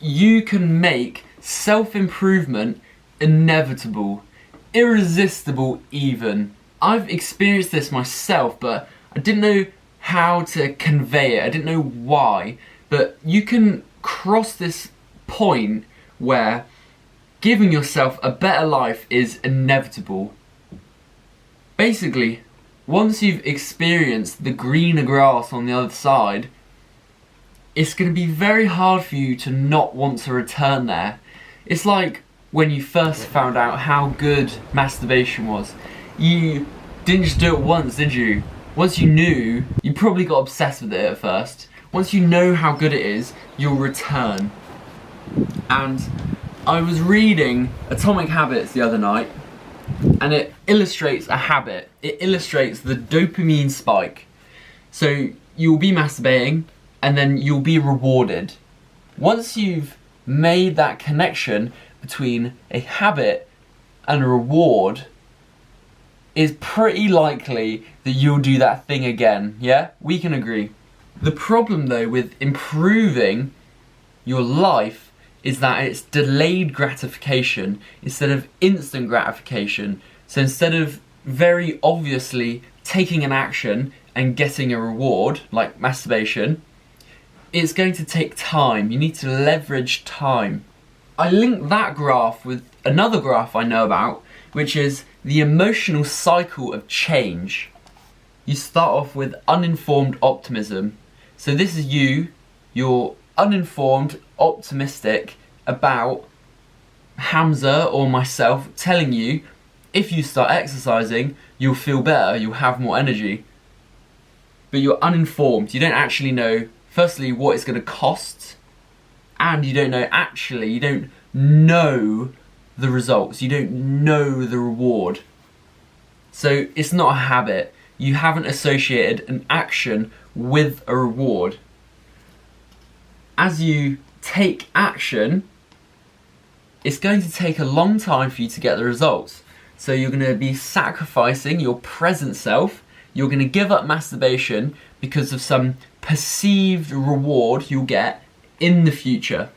you can make self-improvement inevitable, irresistible even. I've experienced this myself, but I didn't know how to convey it. I didn't know why, but you can cross this point where giving yourself a better life is inevitable. Basically, once you've experienced the greener grass on the other side, it's going to be very hard for you to not want to return there. It's like when you first found out how good masturbation was. You didn't just do it once, did you? Once you knew, you probably got obsessed with it at first. Once you know how good it is, you'll return. And I was reading Atomic Habits the other night, and it illustrates a habit. It illustrates the dopamine spike. So you'll be masturbating, and then you'll be rewarded. Once you've made that connection between a habit and a reward, it's pretty likely that you'll do that thing again, yeah? We can agree. The problem though with improving your life is that it's delayed gratification instead of instant gratification. So instead of very obviously taking an action and getting a reward, like masturbation, it's going to take time. You need to leverage time. I linked that graph with another graph I know about, which is the emotional cycle of change. You start off with uninformed optimism. So this is you're uninformed, optimistic about Hamza or myself telling you if you start exercising, you'll feel better, you'll have more energy. But you're uninformed. You don't actually know, firstly, what it's going to cost, and you don't know the results. You don't know the reward. So it's not a habit. You haven't associated an action with a reward. As you take action, it's going to take a long time for you to get the results. So you're going to be sacrificing your present self. You're going to give up masturbation because of some perceived reward you'll get in the future.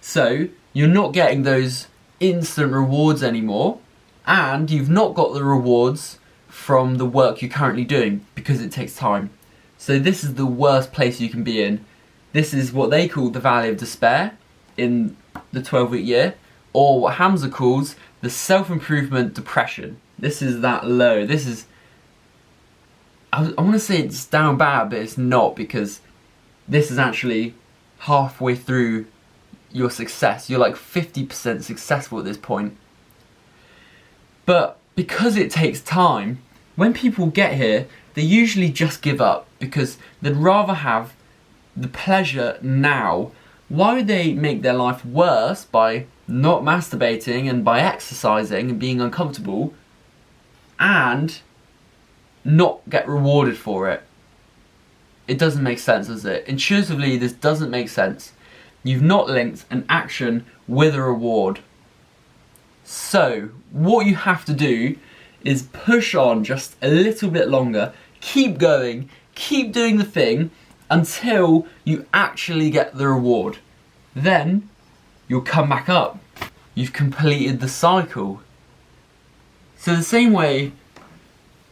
So you're not getting those instant rewards anymore, and you've not got the rewards from the work you're currently doing because it takes time. So this is the worst place you can be in. This is what they call the valley of despair in the 12-week year, or what Hamza calls the self-improvement depression. This is that low. This is, I want to say it's down bad, but it's not, because this is actually halfway through your success. You're like 50% successful at this point. But because it takes time, when people get here, they usually just give up because they'd rather have the pleasure now. Why would they make their life worse by not masturbating and by exercising and being uncomfortable and not get rewarded for it? It doesn't make sense, does it? Intuitively, this doesn't make sense. You've not linked an action with a reward. So, what you have to do is push on just a little bit longer, keep going, keep doing the thing until you actually get the reward. Then, you'll come back up. You've completed the cycle. So the same way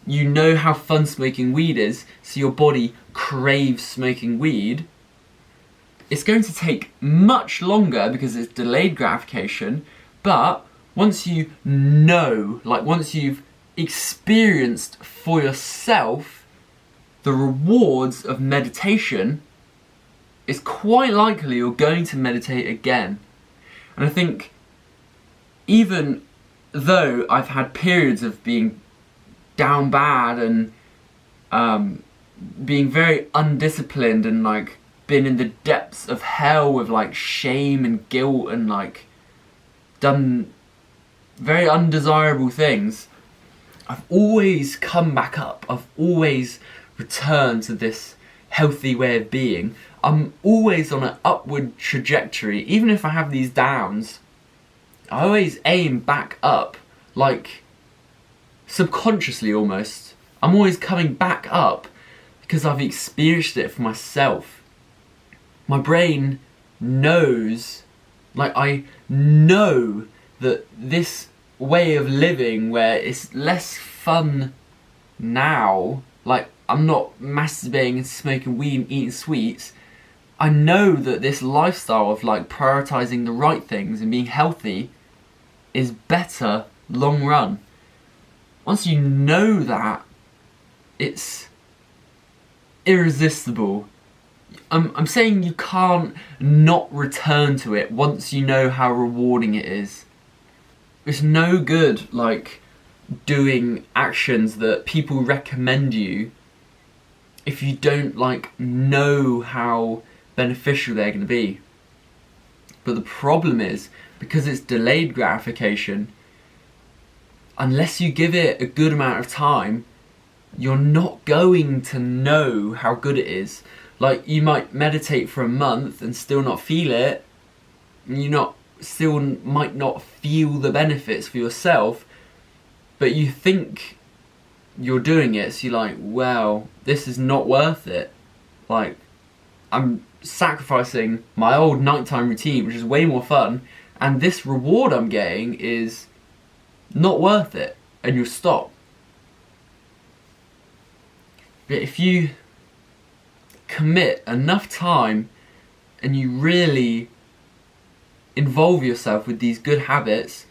you know how fun smoking weed is, so your body craves smoking weed, it's going to take much longer because it's delayed gratification, but once you know, like once you've experienced for yourself the rewards of meditation, it's quite likely you're going to meditate again. And I think even though I've had periods of being down bad and being very undisciplined and like been in the depths of hell with like shame and guilt and like done very undesirable things, I've always come back up. I've always returned to this healthy way of being. I'm always on an upward trajectory. Even if I have these downs, I always aim back up, like subconsciously almost. I'm always coming back up because I've experienced it for myself. My brain knows, like I know that this way of living where it's less fun now, like I'm not masturbating and smoking weed and eating sweets, I know that this lifestyle of like prioritizing the right things and being healthy is better long run. Once you know that, it's irresistible. I'm saying you can't not return to it once you know how rewarding it is. It's no good like doing actions that people recommend you if you don't like know how beneficial they're going to be. But the problem is, because it's delayed gratification, unless you give it a good amount of time, you're not going to know how good it is. Like, you might meditate for a month and still not feel it, and still might not feel the benefits for yourself, but you think you're doing it, so you're like, well, this is not worth it. Like, I'm sacrificing my old nighttime routine, which is way more fun, and this reward I'm getting is not worth it, and you'll stop. But if you commit enough time and you really involve yourself with these good habits,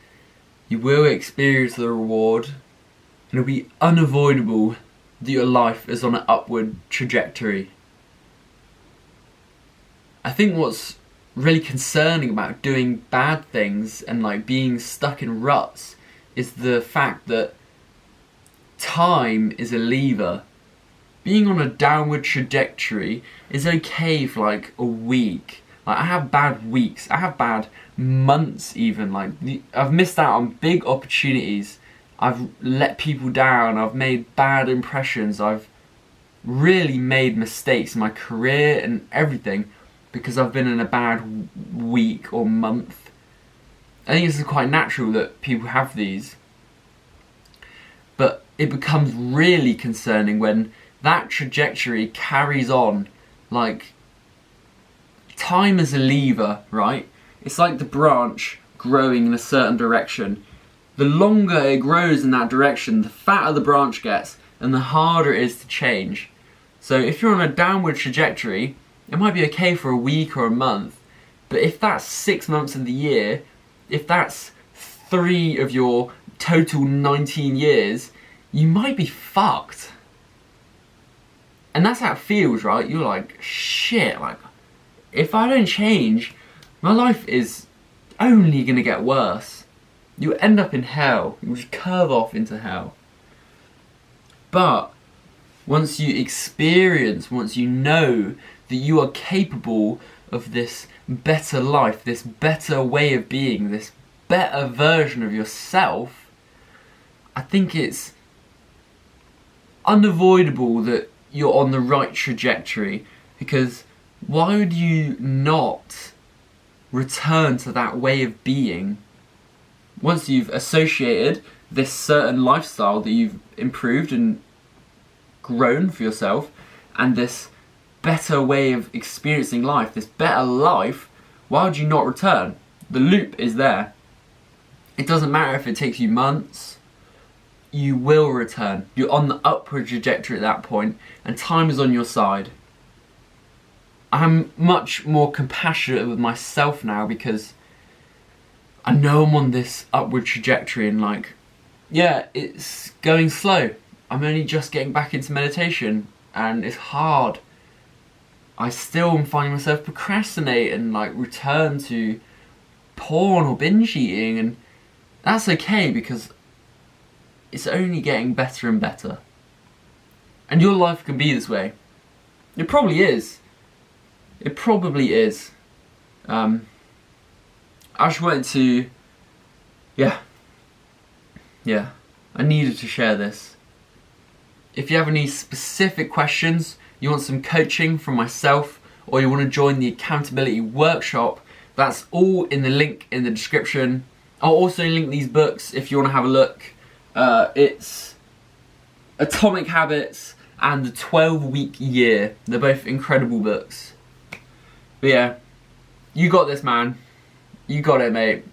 you will experience the reward, and it'll be unavoidable that your life is on an upward trajectory. I think what's really concerning about doing bad things and like being stuck in ruts is the fact that time is a lever. Being on a downward trajectory is okay for like a week. Like, I have bad weeks, I have bad months even. Like, I've missed out on big opportunities, I've let people down, I've made bad impressions, I've really made mistakes in my career and everything because I've been in a bad week or month. I think this is quite natural that people have these. But it becomes really concerning when that trajectory carries on. Like, time is a lever, right? It's like the branch growing in a certain direction. The longer it grows in that direction, the fatter the branch gets and the harder it is to change. So if you're on a downward trajectory, it might be okay for a week or a month, but if that's 6 months of the year, if that's 3 of your total 19 years, you might be fucked. And that's how it feels, right? You're like, shit, like, if I don't change, my life is only going to get worse. You end up in hell. You just curve off into hell. But once you experience, once you know that you are capable of this better life, this better way of being, this better version of yourself, I think it's unavoidable that you're on the right trajectory, because why would you not return to that way of being once you've associated this certain lifestyle that you've improved and grown for yourself, and this better way of experiencing life, this better life? Why would you not return? The loop is there. It doesn't matter if it takes you months, you will return. You're on the upward trajectory at that point, and time is on your side. I'm much more compassionate with myself now because I know I'm on this upward trajectory, and like, yeah, it's going slow. I'm only just getting back into meditation and it's hard. I still am finding myself procrastinate and like return to porn or binge eating, and that's okay because it's only getting better and better. And your life can be this way. It probably is. It probably is. I just wanted to, yeah, I needed to share this. If you have any specific questions, you want some coaching from myself, or you want to join the accountability workshop, that's all in the link in the description. I'll also link these books if you want to have a look. It's Atomic Habits and the 12-Week Year. They're both incredible books. But yeah, You got this, man. You got it, mate.